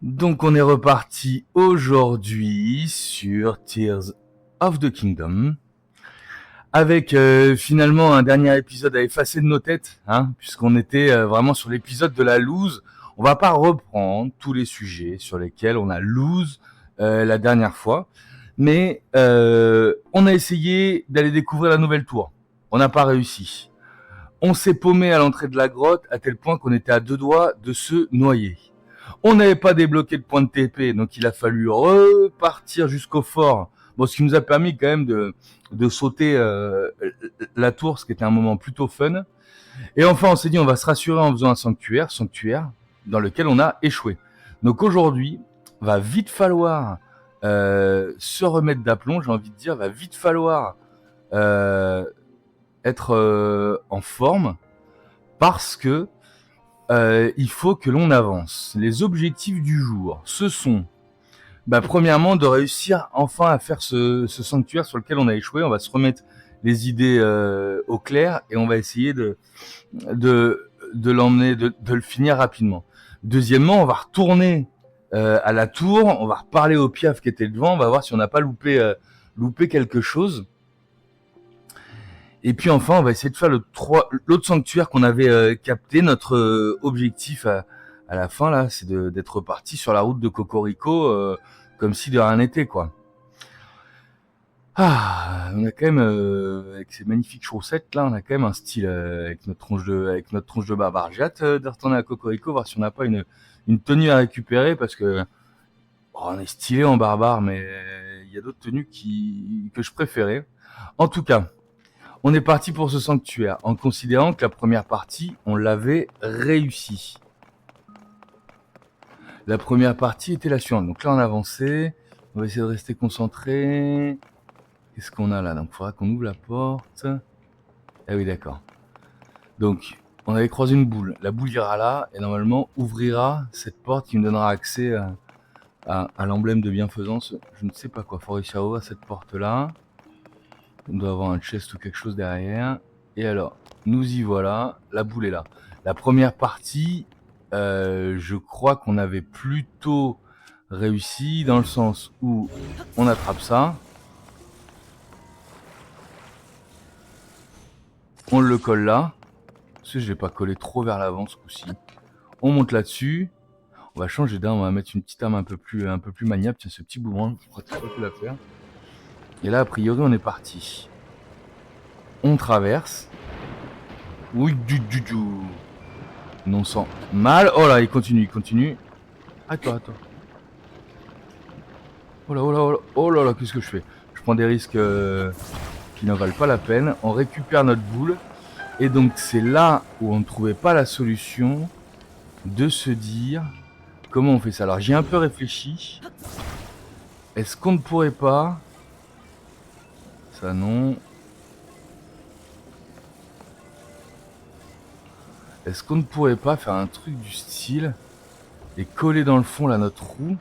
Donc on est reparti aujourd'hui sur Tears of the Kingdom avec finalement un dernier épisode à effacer de nos têtes, hein, puisqu'on était vraiment sur l'épisode de la lose. On va pas reprendre tous les sujets sur lesquels on a lose la dernière fois, mais on a essayé d'aller découvrir la nouvelle tour. On n'a pas réussi. On s'est paumé à l'entrée de la grotte à tel point qu'on était à deux doigts de se noyer. On n'avait pas débloqué de point de TP, donc il a fallu repartir jusqu'au fort. Bon, ce qui nous a permis quand même de sauter la tour, ce qui était un moment plutôt fun. Et enfin, on s'est dit, on va se rassurer en faisant un sanctuaire dans lequel on a échoué. Donc aujourd'hui, va vite falloir se remettre d'aplomb, j'ai envie de dire, va vite falloir être en forme, parce que il faut que l'on avance. Les objectifs du jour, ce sont, premièrement, de réussir enfin à faire ce sanctuaire sur lequel on a échoué. On va se remettre les idées au clair et on va essayer de l'emmener, de le finir rapidement. Deuxièmement, on va retourner à la tour, on va reparler au piaf qui était devant, on va voir si on n'a pas loupé quelque chose. Et puis enfin, on va essayer de faire l'autre sanctuaire qu'on avait capté. Notre objectif à la fin, là, c'est d'être reparti sur la route de Cocorico comme si de rien n'était, quoi. Ah, on a quand même, avec ces magnifiques chaussettes, là, on a quand même un style avec notre tronche de barbare. J'ai hâte de retourner à Cocorico, voir si on n'a pas une tenue à récupérer, parce que on est stylé en barbare, mais il y a d'autres tenues que je préférais. En tout cas, on est parti pour ce sanctuaire, en considérant que la première partie, on l'avait réussi. La première partie était la suivante. Donc là, on a avancé. On va essayer de rester concentré. Qu'est-ce qu'on a là? Donc, il faudra qu'on ouvre la porte. Ah oui, d'accord. Donc, on avait croisé une boule. La boule ira là et normalement ouvrira cette porte qui me donnera accès à l'emblème de bienfaisance. Je ne sais pas quoi. Il faut réussir à ouvrir cette porte-là. On doit avoir un chest ou quelque chose derrière. Et alors, nous y voilà. La boule est là. La première partie, je crois qu'on avait plutôt réussi dans le sens où on attrape ça. On le colle là. Parce que je ne l'ai pas collé trop vers l'avant ce coup-ci. On monte là-dessus. On va changer d'arme. On va mettre une petite arme un peu plus maniable. Tiens, ce petit boomerang, je crois que c'est pas plus la faire. Et là, a priori, on est parti. On traverse. Oui, du. Non sans mal. Oh là, il continue. Attends. Oh là, qu'est-ce que je fais? Je prends des risques qui n'en valent pas la peine. On récupère notre boule. Et donc, c'est là où on ne trouvait pas la solution de se dire comment on fait ça. Alors, j'ai un peu réfléchi. Est-ce qu'on ne pourrait pas... Ça, non. Est-ce qu'on ne pourrait pas faire un truc du style et coller dans le fond là notre roue?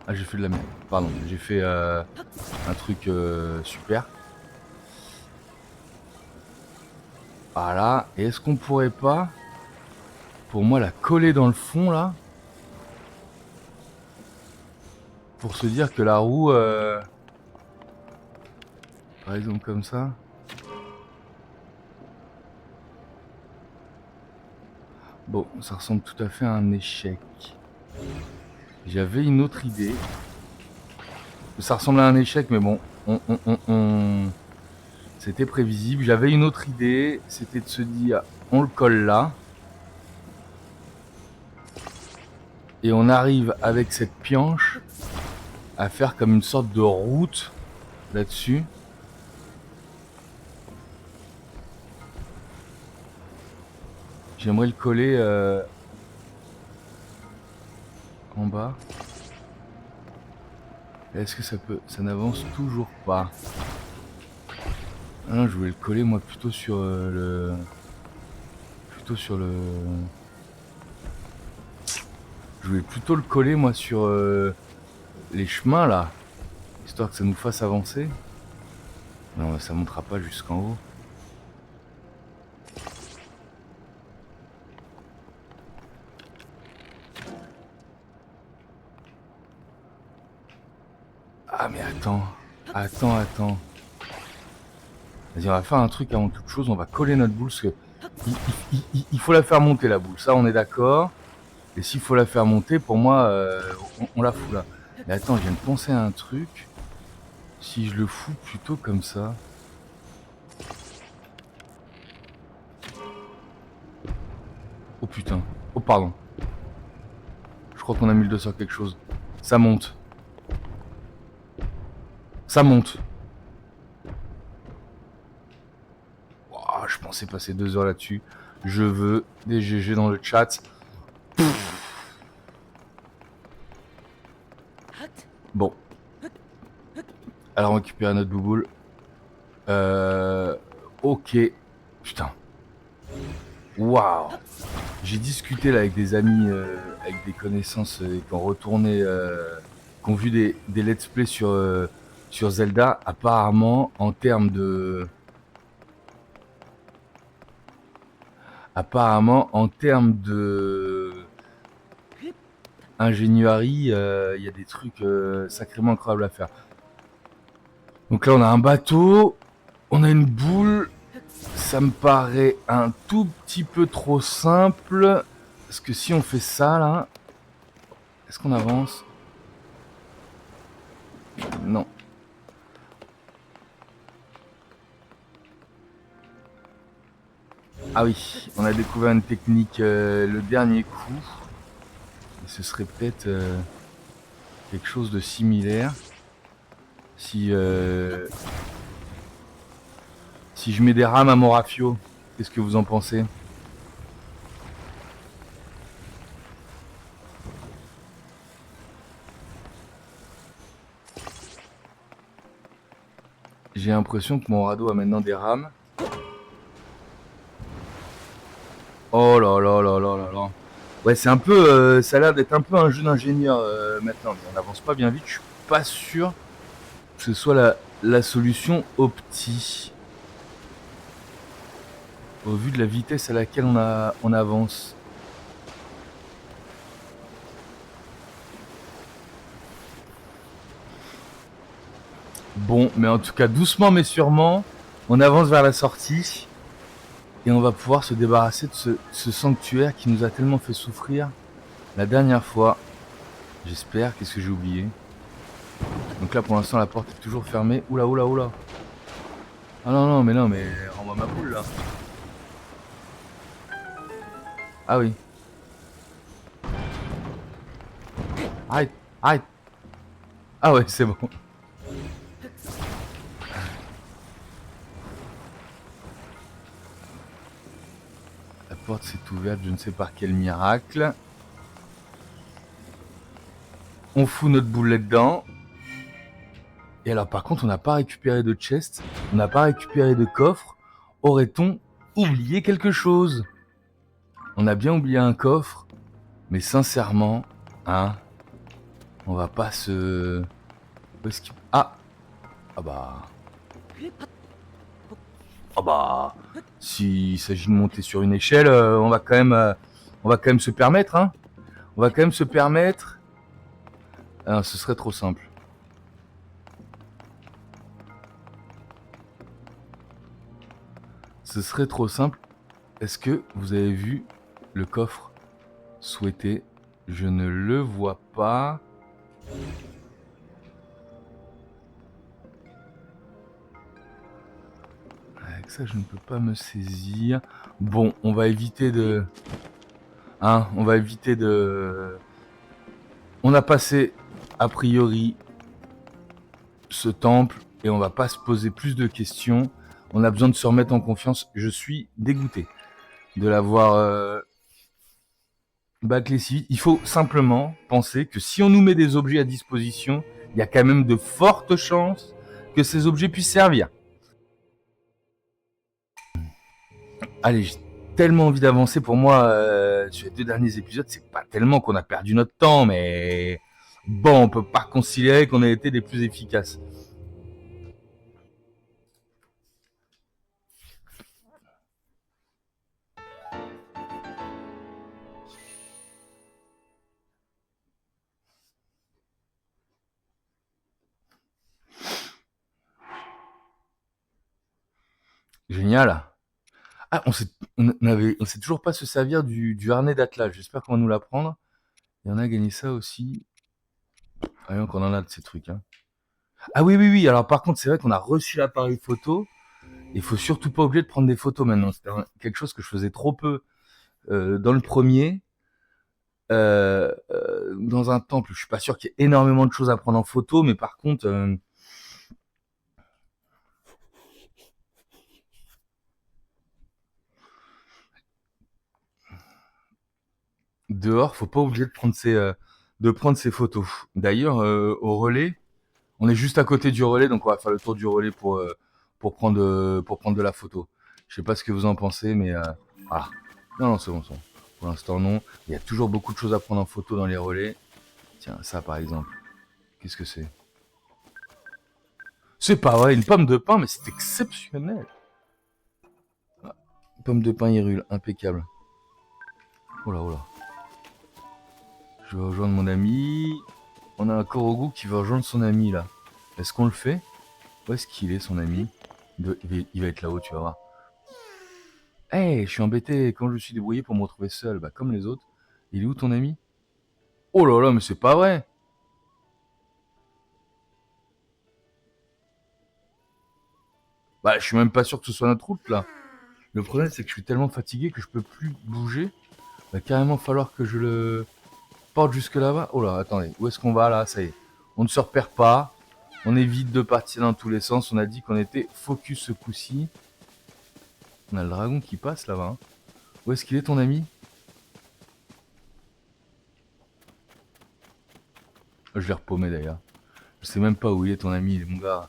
Ah, j'ai fait de la merde. Pardon, j'ai fait un truc super. Voilà. Et est-ce qu'on pourrait pas, pour moi, la coller dans le fond là, pour se dire que la roue, par exemple comme ça. Bon, ça ressemble tout à fait à un échec. J'avais une autre idée. Ça ressemble à un échec, mais bon, c'était prévisible. J'avais une autre idée, c'était de se dire, on le colle là. Et on arrive avec cette pioche à faire comme une sorte de route là-dessus. J'aimerais le coller en bas. Est-ce que ça peut... Ça n'avance toujours pas. Ah non, je voulais le coller moi plutôt sur le... Je voulais plutôt le coller moi sur les chemins là. Histoire que ça nous fasse avancer. Non, ça montera pas jusqu'en haut. Ah mais attends. Attends. Vas-y, on va faire un truc avant toute chose. On va coller notre boule parce que il faut la faire monter la boule. Ça, on est d'accord. Et s'il faut la faire monter, pour moi, on la fout là. Mais attends, je viens de penser à un truc. Si je le fous plutôt comme ça. Oh putain. Oh pardon. Je crois qu'on a mis le doigt sur quelque chose. Ça monte. Ça monte. Wow, je pensais passer 2 heures là-dessus. Je veux des GG dans le chat. Bon. Alors on récupère notre bouboule. Ok. Putain. Waouh. J'ai discuté là avec des amis, avec des connaissances qui ont retourné, qui ont vu des let's play sur Zelda. Apparemment, en termes de ingénierie, il y a des trucs sacrément incroyables à faire. Donc là, on a un bateau, on a une boule. Ça me paraît un tout petit peu trop simple. Parce que si on fait ça là, est-ce qu'on avance? Non. Ah oui, on a découvert une technique le dernier coup. Et ce serait peut-être quelque chose de similaire. Si, si je mets des rames à mon rafio, qu'est-ce que vous en pensez? J'ai l'impression que mon radeau a maintenant des rames. Oh là là là là là là. Ouais, c'est un peu, ça a l'air d'être un peu un jeu d'ingénieur maintenant. Mais on n'avance pas bien vite. Je suis pas sûr que ce soit la solution opti. Au vu de la vitesse à laquelle on avance. Bon, mais en tout cas, doucement mais sûrement, on avance vers la sortie. Et on va pouvoir se débarrasser de ce sanctuaire qui nous a tellement fait souffrir la dernière fois. J'espère. Qu'est-ce que j'ai oublié? Donc là, pour l'instant, la porte est toujours fermée. Oula, oula, oula. Ah non, mais rends-moi ma boule là. Ah oui. Arrête, arrête. Ah ouais, c'est bon. La porte s'est ouverte, je ne sais par quel miracle. On fout notre boulet dedans. Et alors, par contre, on n'a pas récupéré de chest. On n'a pas récupéré de coffre. Aurait-on oublié quelque chose? On a bien oublié un coffre. Mais sincèrement, hein, on va pas se... Où est-ce qu'il... Ah! Ah bah... Ah bah... S'il s'agit de monter sur une échelle, on va quand même se permettre, hein. On va quand même se permettre... Ah, ce serait trop simple. Ce serait trop simple. Est-ce que vous avez vu le coffre souhaité? Je ne le vois pas. Avec ça, je ne peux pas me saisir. Bon, on va éviter de... Hein, on va éviter de... On a passé, a priori, ce temple et on va pas se poser plus de questions. On a besoin de se remettre en confiance. Je suis dégoûté de l'avoir bâclé si vite. Il faut simplement penser que si on nous met des objets à disposition, il y a quand même de fortes chances que ces objets puissent servir. Allez, j'ai tellement envie d'avancer. Pour moi, sur les 2 derniers épisodes, c'est pas tellement qu'on a perdu notre temps, mais bon, on peut pas considérer qu'on a été des plus efficaces. Génial. Ah, on sait toujours pas se servir du harnais d'attelage. J'espère qu'on va nous l'apprendre. Et on a gagné ça aussi. Ah, donc on en a de ces trucs, hein. Ah oui, oui, oui. Alors par contre, c'est vrai qu'on a reçu l'appareil photo. Il faut surtout pas oublier de prendre des photos maintenant. C'était quelque chose que je faisais trop peu dans le premier. Dans un temple, je suis pas sûr qu'il y ait énormément de choses à prendre en photo, mais par contre, dehors, faut pas oublier de prendre ses photos. D'ailleurs, au relais, on est juste à côté du relais, donc on va faire le tour du relais pour prendre de la photo. Je sais pas ce que vous en pensez, mais ah non non c'est bon, c'est bon. Pour l'instant non. Il y a toujours beaucoup de choses à prendre en photo dans les relais. Tiens ça par exemple. Qu'est-ce que c'est? C'est pas vrai, une pomme de pin, mais c'est exceptionnel. Ah, pomme de pin Hyrule, impeccable. Oh là oh là. Je vais rejoindre mon ami. On a un Korogu qui va rejoindre son ami là. Est-ce qu'on le fait? Où est-ce qu'il est son ami? Il va être là-haut, tu vas voir. Eh, je suis embêté quand je me suis débrouillé pour me retrouver seul, bah comme les autres. Il est où ton ami? Oh là là, mais c'est pas vrai! Bah, je suis même pas sûr que ce soit notre route là. Le problème, c'est que je suis tellement fatigué que je peux plus bouger. Va carrément falloir que je le porte jusque là-bas. Oh là, attendez, où est-ce qu'on va là? Ça y est. On ne se repère pas. On évite de partir dans tous les sens. On a dit qu'on était focus ce coup-ci. On a le dragon qui passe là-bas, hein. Où est-ce qu'il est ton ami? Je l'ai repaumé d'ailleurs. Je sais même pas où il est ton ami, mon gars.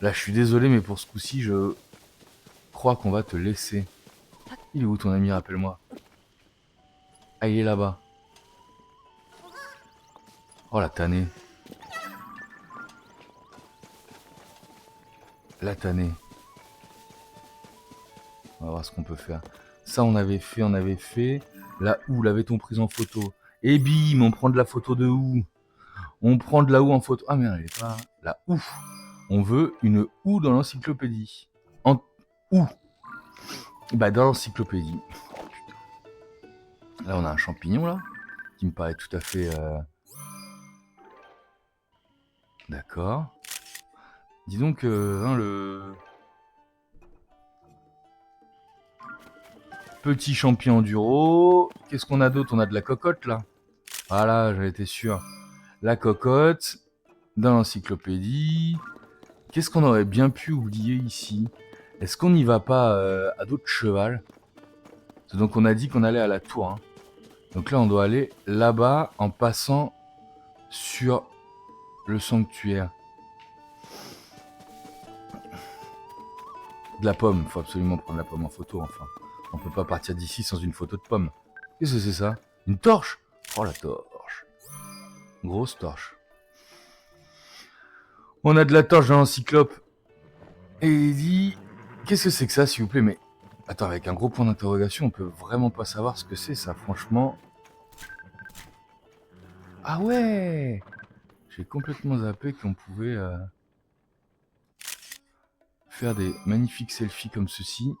Là, je suis désolé, mais pour ce coup-ci, je crois qu'on va te laisser. Il est où ton ami, rappelle-moi? Ah, il est là-bas. Oh, la tannée. La tannée. On va voir ce qu'on peut faire. Ça, on avait fait, on avait fait. La houe, l'avait-on prise en photo? Et bim, on prend de la photo de houe. On prend de la houe en photo. Ah merde, elle est pas... La houe. On veut une houe dans l'encyclopédie. En houe. Bah, dans l'encyclopédie. Oh, putain. Là, on a un champignon, là. Qui me paraît tout à fait... D'accord. Dis donc, hein, le... Petit champignon enduro. Qu'est-ce qu'on a d'autre? On a de la cocotte, là. Voilà, j'en étais sûr. La cocotte. Dans l'encyclopédie. Qu'est-ce qu'on aurait bien pu oublier ici? Est-ce qu'on n'y va pas à dos de cheval? Donc on a dit qu'on allait à la tour, hein. Donc là on doit aller là-bas en passant sur le sanctuaire. De la pomme, faut absolument prendre la pomme en photo enfin. On peut pas partir d'ici sans une photo de pomme. Qu'est-ce que c'est ça? Une torche? Oh la torche. Grosse torche. On a de la torche dans l'encyclope. Et il dit... Qu'est-ce que c'est que ça s'il vous plaît? Mais attends, avec un gros point d'interrogation, on peut vraiment pas savoir ce que c'est ça, franchement. Ah ouais! J'ai complètement zappé qu'on pouvait faire des magnifiques selfies comme ceci.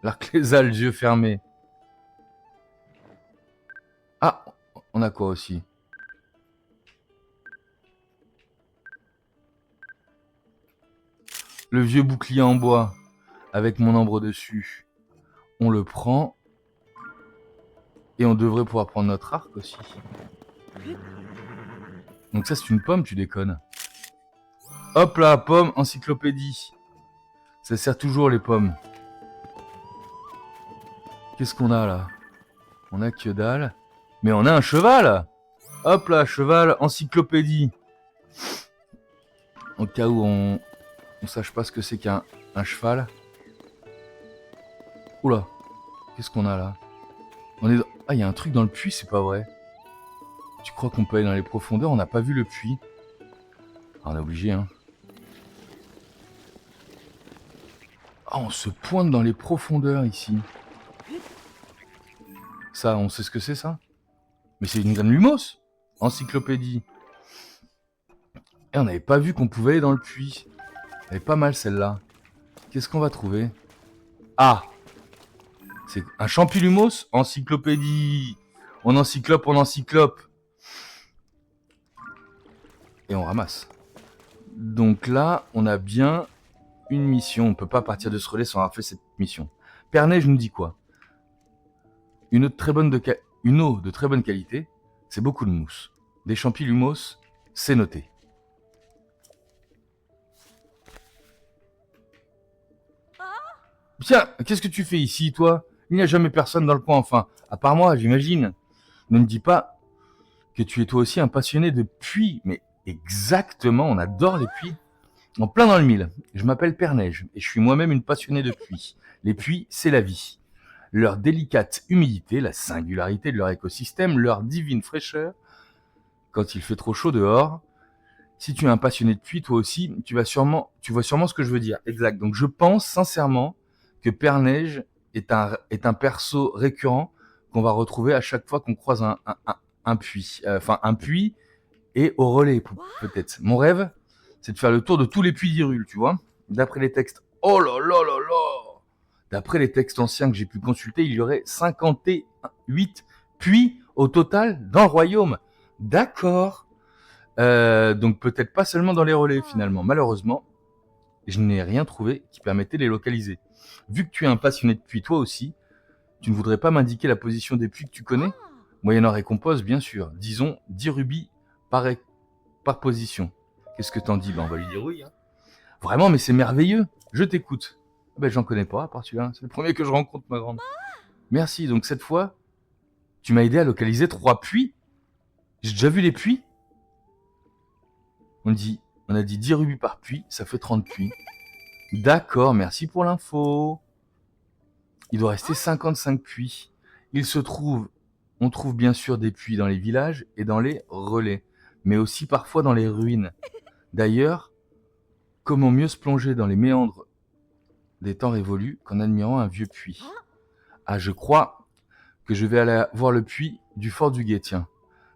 L'Arclésa, les yeux fermés. Ah! On a quoi aussi? Le vieux bouclier en bois, avec mon ambre dessus. On le prend. Et on devrait pouvoir prendre notre arc aussi. Donc ça, c'est une pomme, tu déconnes. Hop là, pomme, encyclopédie. Ça sert toujours les pommes. Qu'est-ce qu'on a là? On a que dalle. Mais on a un cheval! Hop là, cheval, encyclopédie. Au cas où on sache pas ce que c'est qu'un cheval. Oula, qu'est-ce qu'on a là? On est dans... Ah, il y a un truc dans le puits, c'est pas vrai. Tu crois qu'on peut aller dans les profondeurs? On n'a pas vu le puits. Ah, on est obligé, hein. Ah, on se pointe dans les profondeurs ici. Ça, on sait ce que c'est ça? Mais c'est une graine lumos. Encyclopédie. Et on n'avait pas vu qu'on pouvait aller dans le puits. Elle est pas mal celle-là. Qu'est-ce qu'on va trouver? Ah, c'est un champilumos. Encyclopédie. On encyclope. Et on ramasse. Donc là, on a bien une mission. On peut pas partir de ce relais sans avoir fait cette mission. Père-Neige nous dit quoi? Une eau de très bonne qualité, c'est beaucoup de mousse. Des champilumos, c'est noté. Tiens, qu'est-ce que tu fais ici, toi? Il n'y a jamais personne dans le coin, enfin, à part moi, j'imagine. Ne me dis pas que tu es toi aussi un passionné de puits. Mais exactement, on adore les puits. En plein dans le mille. Je m'appelle Père Neige et je suis moi-même une passionnée de puits. Les puits, c'est la vie. Leur délicate humidité, la singularité de leur écosystème, leur divine fraîcheur. Quand il fait trop chaud dehors, si tu es un passionné de puits, toi aussi, tu vois sûrement ce que je veux dire. Exact. Donc je pense sincèrement que Père Neige est un perso récurrent qu'on va retrouver à chaque fois qu'on croise un puits. Enfin, un puits et au relais, peut-être. Mon rêve, c'est de faire le tour de tous les puits d'Hyrule, tu vois. D'après les textes. Oh là là là là! D'après les textes anciens que j'ai pu consulter, il y aurait 58 puits au total dans le royaume. D'accord. Donc peut-être pas seulement dans les relais finalement. Malheureusement, je n'ai rien trouvé qui permettait de les localiser. Vu que tu es un passionné de puits toi aussi, tu ne voudrais pas m'indiquer la position des puits que tu connais? Moyennant récompense, bien sûr. Disons 10 rubis par position. Qu'est-ce que t'en dis? On va lui dire oui. Hein. Vraiment, mais c'est merveilleux. Je t'écoute. J'en connais pas, à part celui-là. C'est le premier que je rencontre, ma grande. Merci. Donc cette fois, tu m'as aidé à localiser 3 puits. J'ai déjà vu les puits. On a dit 10 rubis par puits, ça fait 30 puits. D'accord, merci pour l'info. Il doit rester 55 puits. On trouve bien sûr des puits dans les villages et dans les relais, mais aussi parfois dans les ruines. D'ailleurs, comment mieux se plonger dans les méandres des temps révolus qu'en admirant un vieux puits? Ah, je crois que je vais aller voir le puits du Fort du Guet, tiens.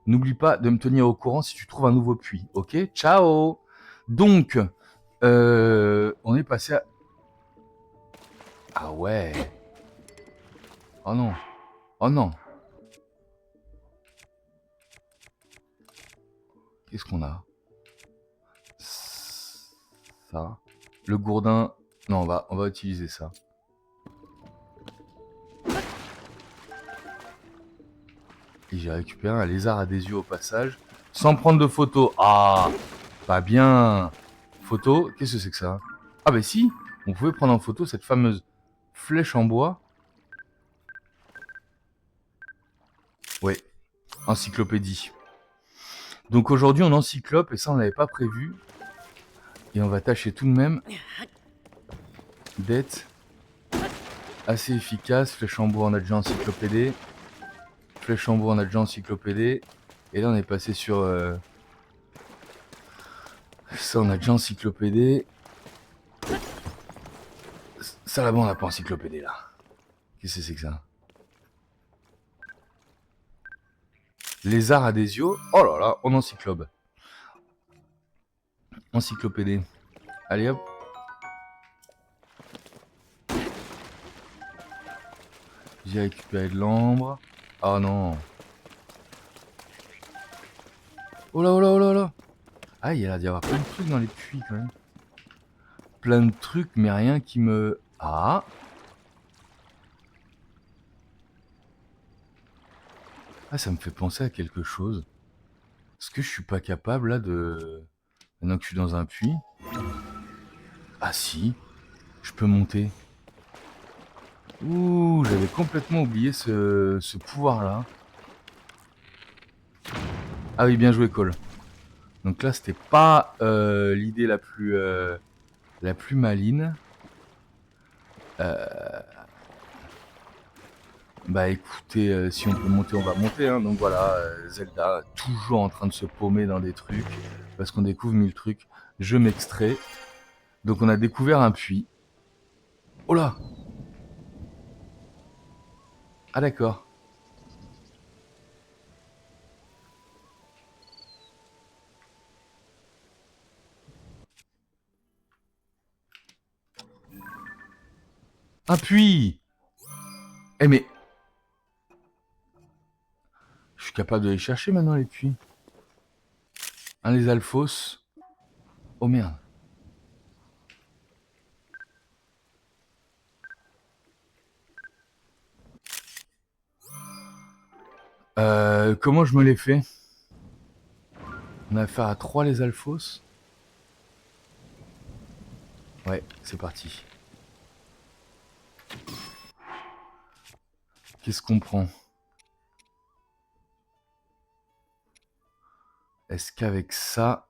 N'oublie pas de me tenir au courant si tu trouves un nouveau puits, ok? Ciao! Donc, on est passé à... Ah ouais! Oh non! Oh non! Qu'est-ce qu'on a? Ça. Le gourdin... Non, on va utiliser ça. Et j'ai récupéré un lézard à des yeux au passage. Sans prendre de photos. Ah! Pas bien! Photo, qu'est-ce que c'est que ça? Ah bah si! On pouvait prendre en photo cette fameuse flèche en bois. Ouais, encyclopédie. Donc aujourd'hui on encyclope et ça on n'avait pas prévu. Et on va tâcher tout de même d'être assez efficace. Flèche en bois on a déjà encyclopédé. Flèche en bois on a déjà encyclopédé. Et là on est passé sur... Ça on a déjà encyclopédé. Ça là-bas on n'a pas encyclopédé là. Qu'est-ce que c'est que ça? Lézard adésio. Oh là là, on encyclope. Encyclopédie. Allez hop. J'ai récupéré de l'ambre. Oh non. Oh là oh là oh là oh là. Ah, il y a l'air d'y avoir plein de trucs dans les puits quand même. Plein de trucs, mais rien qui me... Ah. Ah, ça me fait penser à quelque chose. Est-ce que je suis pas capable là de... Maintenant que je suis dans un puits. Ah si. Je peux monter. Ouh, j'avais complètement oublié ce pouvoir-là. Ah oui, bien joué, Cole. Donc là, c'était pas l'idée la plus maligne. Bah écoutez, si on peut monter, on va monter. Hein. Donc voilà, Zelda, toujours en train de se paumer dans des trucs. Parce qu'on découvre 1000 trucs. Je m'extrais. Donc on a découvert un puits. Oh là! Ah d'accord. Un puits. Eh mais... Je suis capable de les chercher maintenant, les puits. Les alphos. Oh merde. Comment je me les fais? On a affaire à 3 les alphos. Ouais, c'est parti. Qu'est-ce qu'on prend? Est-ce qu'avec ça,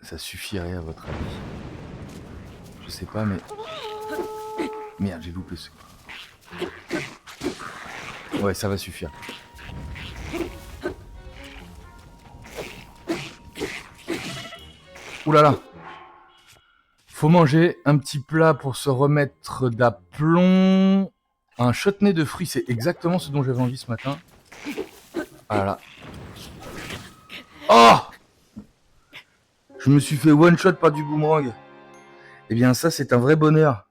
ça suffirait à votre avis? Je sais pas, mais... Merde, j'ai loupé ce... Ouais, ça va suffire. Ouh là là! Faut manger un petit plat pour se remettre d'aplomb. Un chutney de fruits, c'est exactement ce dont j'avais envie ce matin. Ah là. Oh! Je me suis fait one shot par du boomerang. Eh bien ça, c'est un vrai bonheur.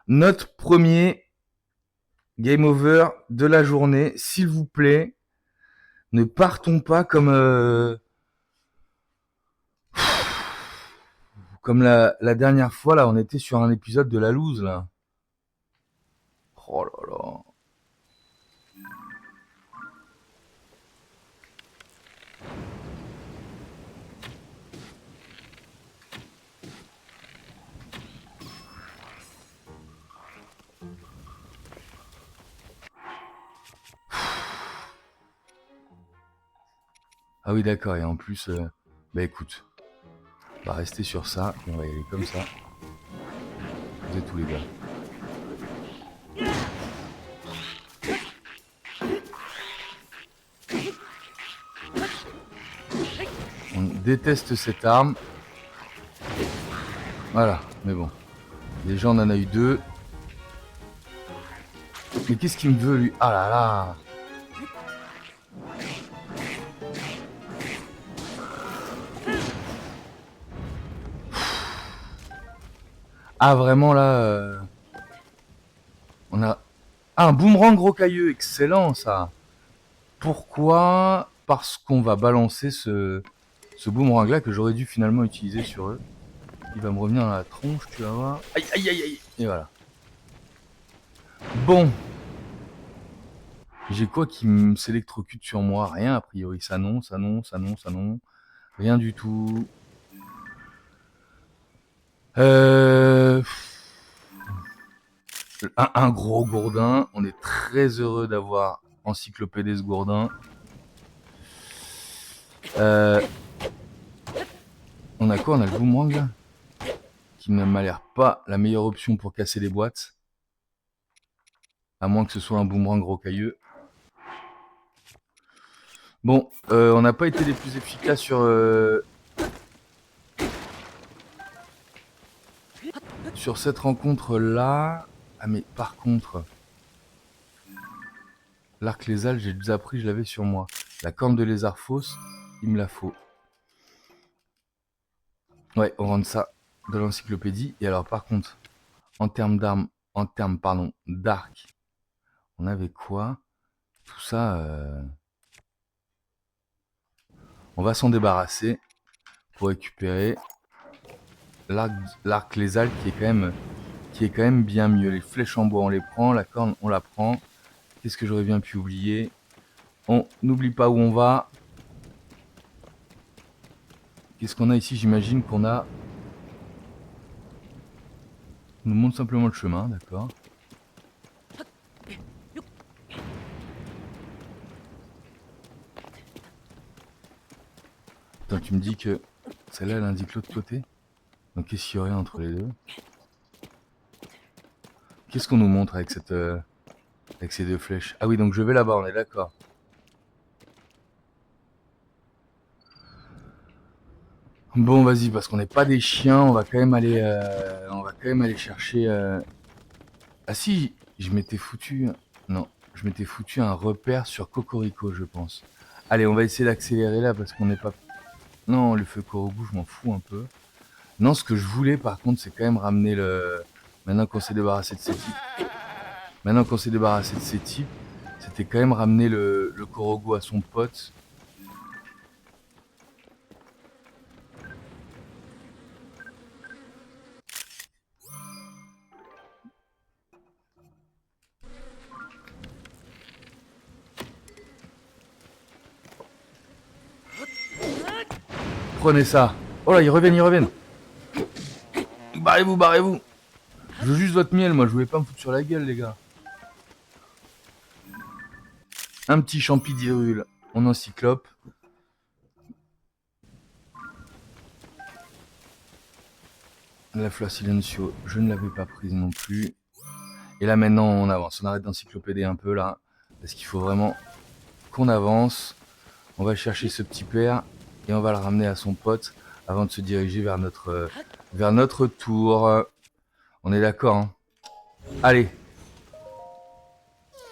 Notre premier game over de la journée. S'il vous plaît, ne partons pas comme la dernière fois. Là, on était sur un épisode de la loose là. Oh là là. Ah oui, d'accord. Et en plus, bah écoute, on va rester sur ça et on va y aller comme ça. Vous êtes tous les gars. On déteste cette arme. Voilà, mais bon. Déjà, on en a eu 2. Mais qu'est-ce qu'il me veut, lui? Ah là là! Ah, vraiment, là... On a... Ah, un boomerang rocailleux. Excellent, ça. Pourquoi? Parce qu'on va balancer ce boomerang-là que j'aurais dû finalement utiliser sur eux. Il va me revenir dans la tronche, tu vas voir. Aïe, aïe, aïe, aïe. Et voilà. Bon. J'ai quoi qui me s'électrocute sur moi? Rien, a priori. Ça non, ça non, ça non, ça non. Rien du tout. Un gros gourdin. On est très heureux d'avoir Encyclopédie ce gourdin. On a quoi? On a le boomerang là, qui ne m'a l'air pas la meilleure option pour casser les boîtes. À moins que ce soit un boomerang rocailleux. Bon, on n'a pas été les plus efficaces sur cette rencontre là. Ah mais par contre, l'arc lézal, j'ai déjà appris, je l'avais sur moi. La corne de lézard fausse, il me la faut. Ouais, on rentre ça dans l'encyclopédie. Et alors par contre, en termes d'armes, d'arc, on avait quoi? Tout ça, on va s'en débarrasser pour récupérer l'arc lézal qui est quand même bien mieux. Les flèches en bois, on les prend. La corne, on la prend. Qu'est-ce que j'aurais bien pu oublier? On n'oublie pas où on va. Qu'est-ce qu'on a ici? J'imagine qu'on a... On nous montre simplement le chemin, d'accord. Attends, tu me dis que celle-là, elle indique l'autre côté? Donc qu'est-ce qu'il y aurait entre les deux? Qu'est-ce qu'on nous montre avec ces deux flèches? Ah oui, donc je vais là-bas, on est d'accord. Bon, vas-y, parce qu'on n'est pas des chiens, on va quand même aller chercher... Ah si, je m'étais foutu... Non, je m'étais foutu un repère sur Cocorico, je pense. Allez, on va essayer d'accélérer là, parce qu'on n'est pas... Non, le feu Korogu, je m'en fous un peu. Non, ce que je voulais, par contre, c'est quand même ramener Maintenant qu'on s'est débarrassé de ces types. Maintenant qu'on s'est débarrassé de ces types, c'était quand même ramener le Korogu à son pote. Prenez ça. Oh là, ils reviennent, ils reviennent. Barrez-vous, barrez-vous. Je veux juste votre miel, moi, je voulais pas me foutre sur la gueule, les gars. Un petit champi d'Hyrule en encyclope. La fleur silencio, je ne l'avais pas prise non plus. Et là maintenant on avance, on arrête d'encyclopédier un peu là, parce qu'il faut vraiment qu'on avance. On va chercher ce petit père et on va le ramener à son pote avant de se diriger vers notre tour. On est d'accord, hein? Allez.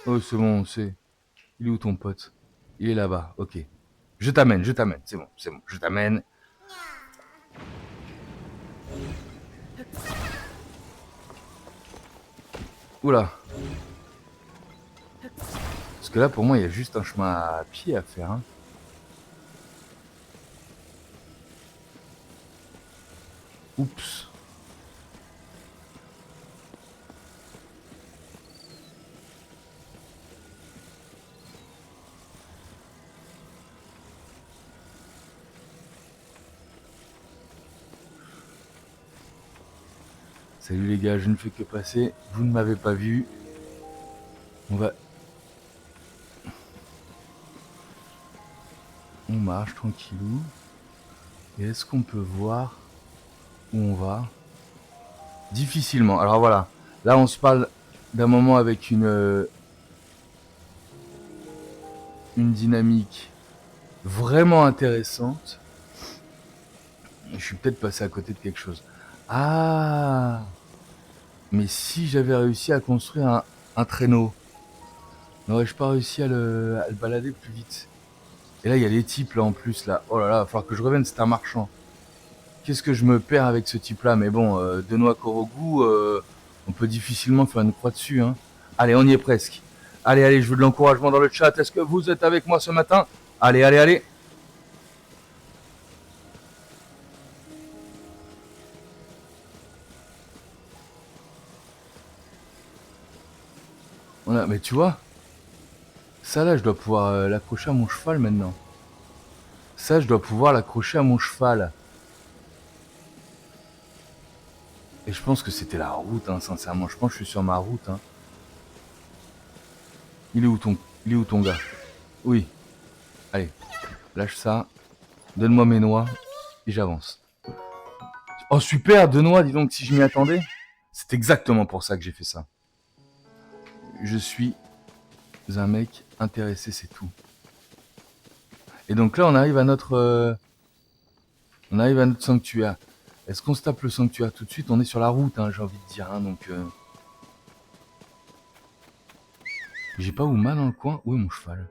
Oh c'est bon, c'est... Il est où ton pote? Il est là-bas, ok. Je t'amène, c'est bon, je t'amène. Oula. Parce que là pour moi il y a juste un chemin à pied à faire, hein. Oups. Salut les gars, je ne fais que passer. Vous ne m'avez pas vu. On marche tranquillou. Et est-ce qu'on peut voir où on va? Difficilement. Alors voilà. Là, on se parle d'un moment avec une dynamique vraiment intéressante. Je suis peut-être passé à côté de quelque chose. Ah! Mais si j'avais réussi à construire un traîneau, n'aurais-je pas réussi à le balader plus vite? Et là, il y a les types là en plus là. Oh là là, il va falloir que je revienne, c'est un marchand. Qu'est-ce que je me perds avec ce type-là? Mais bon, Denoa Korogu, on peut difficilement faire une croix dessus, hein. Allez, on y est presque. Allez, allez, je veux de l'encouragement dans le chat. Est-ce que vous êtes avec moi ce matin? Allez, allez, allez. Voilà, mais tu vois, ça là, je dois pouvoir l'accrocher à mon cheval maintenant. Ça, je dois pouvoir l'accrocher à mon cheval. Et je pense que c'était la route, hein, sincèrement. Je pense que je suis sur ma route, hein. Il est où ton gars? Oui. Allez, lâche ça. Donne-moi mes noix. Et j'avance. Oh super, 2 noix, dis donc, si je m'y attendais. C'est exactement pour ça que j'ai fait ça. Je suis un mec intéressé, c'est tout. Et donc là, on arrive à notre sanctuaire. Est-ce qu'on se tape le sanctuaire tout de suite? On est sur la route, hein, j'ai envie de dire. Hein, donc, j'ai pas Uma dans le coin. Où est mon cheval?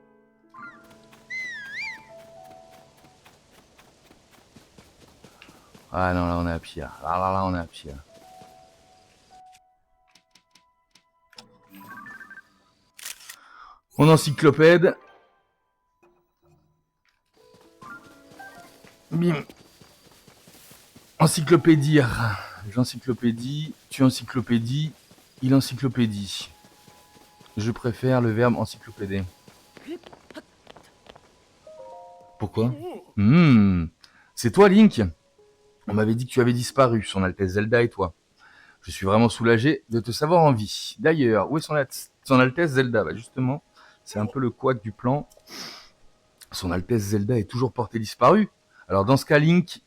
Ah non, là on est à pied. Là, on est à pied. On encyclopède. Bim. Encyclopédie. J'encyclopédie. Tu encyclopédie. Il encyclopédie. Je préfère le verbe encyclopédie. Pourquoi? C'est toi, Link? On m'avait dit que tu avais disparu, Son Altesse Zelda et toi. Je suis vraiment soulagé de te savoir en vie. D'ailleurs, où est Son Altesse Zelda? Bah justement, c'est un peu le couac du plan. Son Altesse Zelda est toujours portée disparue. Alors dans ce cas, Link,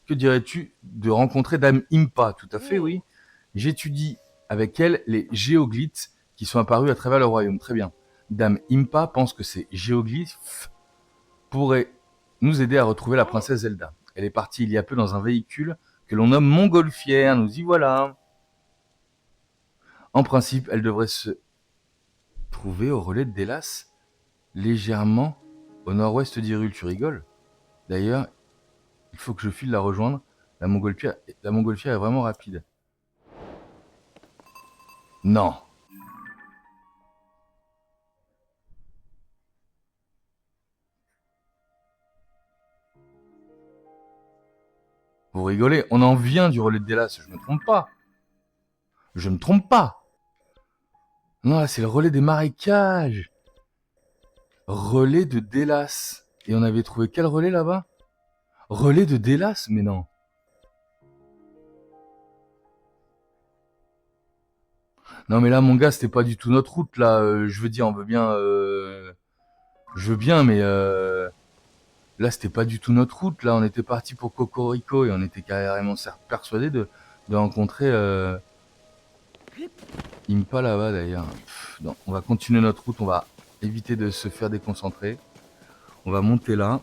que dirais-tu de rencontrer Dame Impa? Tout à fait, oui. J'étudie avec elle les géoglyphes qui sont apparus à travers le royaume. Très bien. Dame Impa pense que ces géoglyphes pourraient nous aider à retrouver la princesse Zelda. Elle est partie il y a peu dans un véhicule que l'on nomme Montgolfière. Nous y voilà. En principe, elle devrait se trouver au relais de Délas, légèrement au nord-ouest d'Hyrule. Tu rigoles? D'ailleurs, il faut que je file la rejoindre. La montgolfière est vraiment rapide. Non. Vous rigolez, on en vient du relais de Délas, je me trompe pas. Je me trompe pas. Non, là, c'est le relais des marécages. Relais de Délas. Et on avait trouvé quel relais là-bas? Relais de Délas? Mais non. Non, mais là, mon gars, c'était pas du tout notre route, là. Je veux dire, on veut bien... Je veux bien, mais... Là, c'était pas du tout notre route. Là, on était parti pour Cocorico et on était carrément persuadé de rencontrer Impa là-bas d'ailleurs. Non, on va continuer notre route. On va éviter de se faire déconcentrer. On va monter là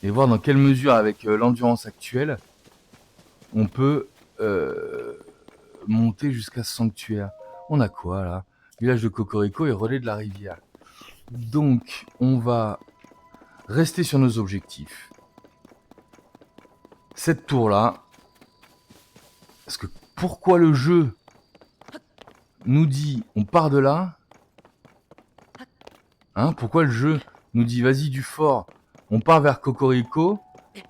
et voir dans quelle mesure, avec l'endurance actuelle, on peut monter jusqu'à ce sanctuaire. On a quoi là? Village de Cocorico et relais de la rivière. Donc, on va rester sur nos objectifs. Cette tour-là, parce que pourquoi le jeu nous dit on part de là, hein? Pourquoi le jeu nous dit vas-y du fort, on part vers Cocorico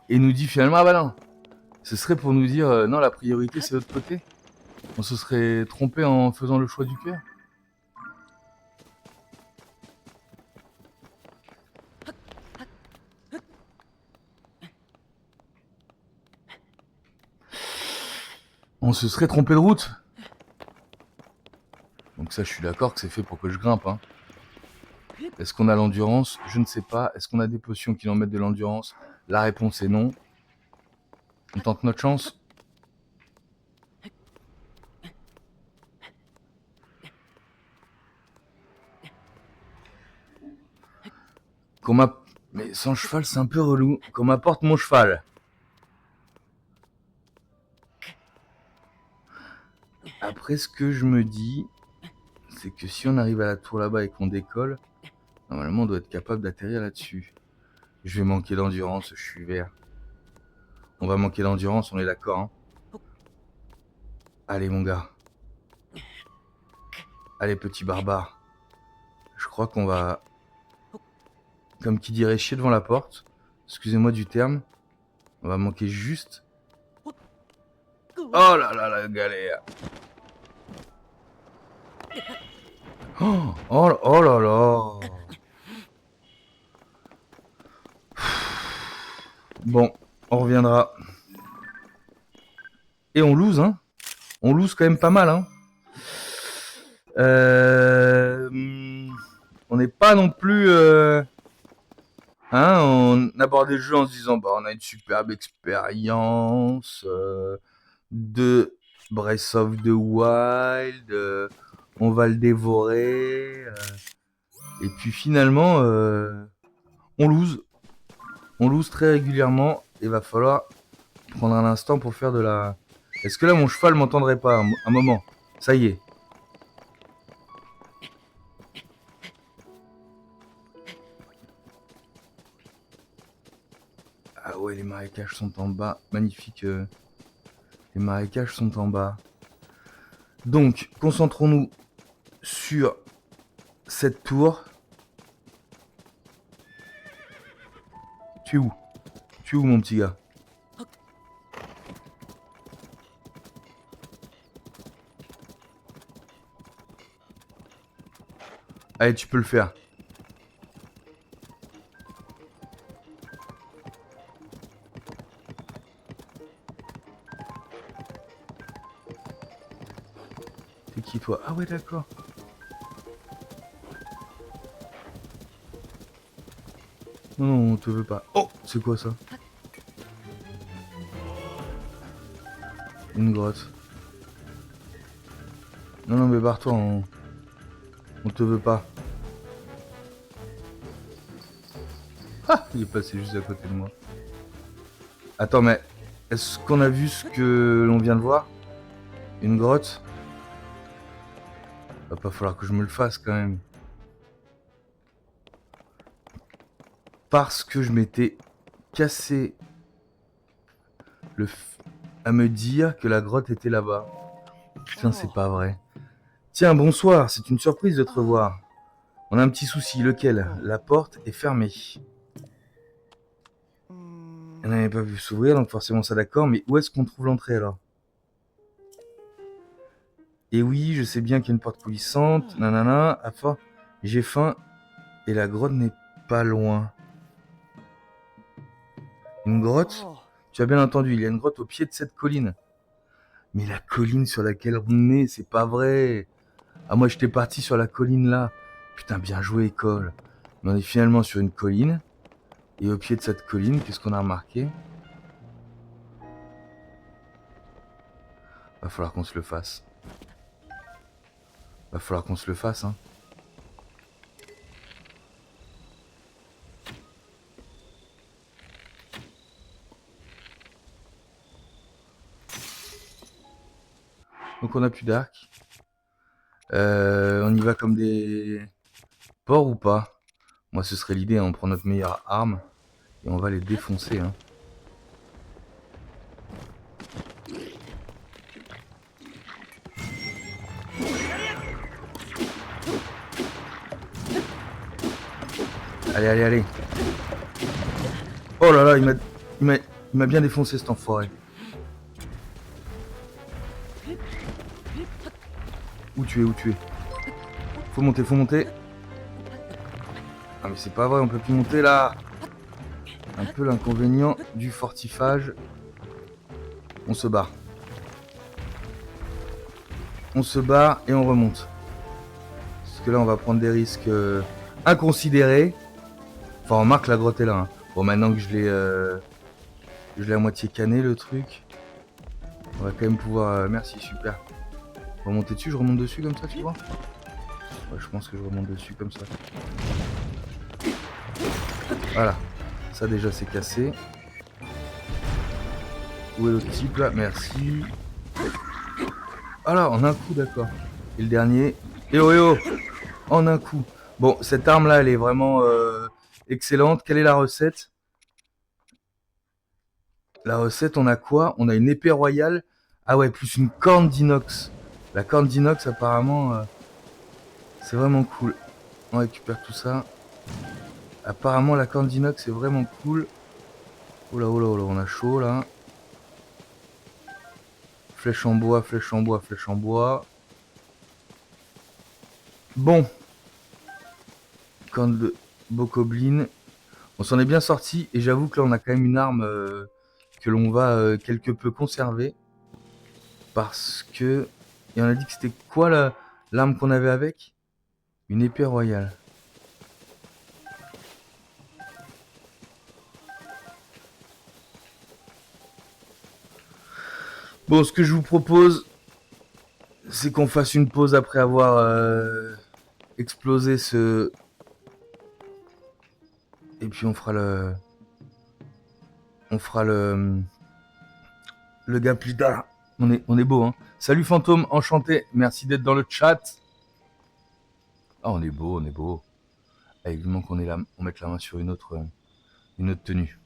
et nous dit finalement ah bah non, ce serait pour nous dire non, la priorité c'est l'autre côté. On se serait trompé en faisant le choix du cœur. On se serait trompé de route. Donc ça, je suis d'accord que c'est fait pour que je grimpe. Hein. Est-ce qu'on a l'endurance? Je ne sais pas. Est-ce qu'on a des potions qui en mettent de l'endurance? La réponse est non. On tente notre chance. Mais sans cheval, c'est un peu relou. Qu'on m'apporte mon cheval. Après, ce que je me dis, c'est que si on arrive à la tour là-bas et qu'on décolle, normalement, on doit être capable d'atterrir là-dessus. Je vais manquer d'endurance, je suis vert. On va manquer d'endurance, on est d'accord. Hein. Allez, mon gars. Allez, petit barbare. Je crois qu'on va, comme qui dirait, chier devant la porte. Excusez-moi du terme. On va manquer juste... Oh là là, la galère. Oh là là. Bon, on reviendra. Et on lose, hein. On lose quand même pas mal, hein. On n'est pas non plus... Hein, on abordait le jeu en se disant, bah, on a une superbe expérience de Breath of the Wild, on va le dévorer. Et puis finalement, on lose. On lose très régulièrement et va falloir prendre un instant pour faire de la... Est-ce que là, mon cheval m'entendrait pas un moment? Ça y est. Ah ouais, les marécages sont en bas. Magnifique. Les marécages sont en bas. Donc, concentrons-nous sur cette tour. Tu es où? Tu es où, mon petit gars? Allez, tu peux le faire. T'es qui, toi? Ah ouais, d'accord. Non, non, on te veut pas. Oh, c'est quoi ça? Une grotte. Non, non, mais barre-toi, on te veut pas. Ah, il est passé juste à côté de moi. Attends, mais est-ce qu'on a vu ce que l'on vient de voir? Une grotte? Va pas falloir que je me le fasse quand même. Parce que je m'étais cassé le... à me dire que la grotte était là-bas. Putain, c'est pas vrai. Tiens, bonsoir, c'est une surprise de te revoir. On a un petit souci, lequel? La porte est fermée. Elle n'avait pas pu s'ouvrir, donc forcément ça d'accord, mais où est-ce qu'on trouve l'entrée alors? Et oui, je sais bien qu'il y a une porte coulissante, nanana, enfin, j'ai faim, et la grotte n'est pas loin. Une grotte? Tu as bien entendu, il y a une grotte au pied de cette colline. Mais la colline sur laquelle on est, c'est pas vrai. Ah, moi j'étais parti sur la colline là. Putain, bien joué, école. Mais on est finalement sur une colline. Et au pied de cette colline, qu'est-ce qu'on a remarqué? Va falloir qu'on se le fasse. Va falloir qu'on se le fasse, hein. Donc on a plus d'arc. On y va comme des porcs ou pas? Moi ce serait l'idée, hein. On prend notre meilleure arme et on va les défoncer, hein. Allez, allez, allez. Oh là là, il m'a bien défoncé cet enfoiré. Où tu es, où tu es? Faut monter, faut monter. Ah mais c'est pas vrai, on peut plus monter là. Un peu l'inconvénient du fortifage. On se barre. On se barre et on remonte. Parce que là on va prendre des risques inconsidérés. Enfin on remarque la grotte est là, hein. Bon maintenant que je l'ai à moitié canné le truc. On va quand même pouvoir... merci, super. Remonter dessus, je remonte dessus comme ça, tu vois? Ouais, je pense que je remonte dessus comme ça. Voilà. Ça déjà c'est cassé. Où est l'autre type là? Merci. Voilà, en un coup, d'accord. Et le dernier. Eh oh, eh oh! En un coup. Bon, cette arme là, elle est vraiment excellente. Quelle est la recette? La recette, on a quoi? On a une épée royale. Ah ouais, plus une corne d'inox. La corne d'inox, apparemment, c'est vraiment cool. On récupère tout ça. Apparemment, la corne d'inox, c'est vraiment cool. Oh là, oh là, oh là, on a chaud là. Flèche en bois, flèche en bois, flèche en bois. Bon. Corne de bokoblin. On s'en est bien sorti. Et j'avoue que là, on a quand même une arme que l'on va quelque peu conserver. Parce que... Et on a dit que c'était quoi l'arme qu'on avait avec? Une épée royale. Bon, ce que je vous propose, c'est qu'on fasse une pause après avoir explosé ce... Et puis on fera le... On fera le gars plus tard. On est beau, hein. Salut Fantôme, enchanté. Merci d'être dans le chat. Ah, on est beau, on est beau. Avec du moment qu'on est là, on mette la main sur une autre tenue.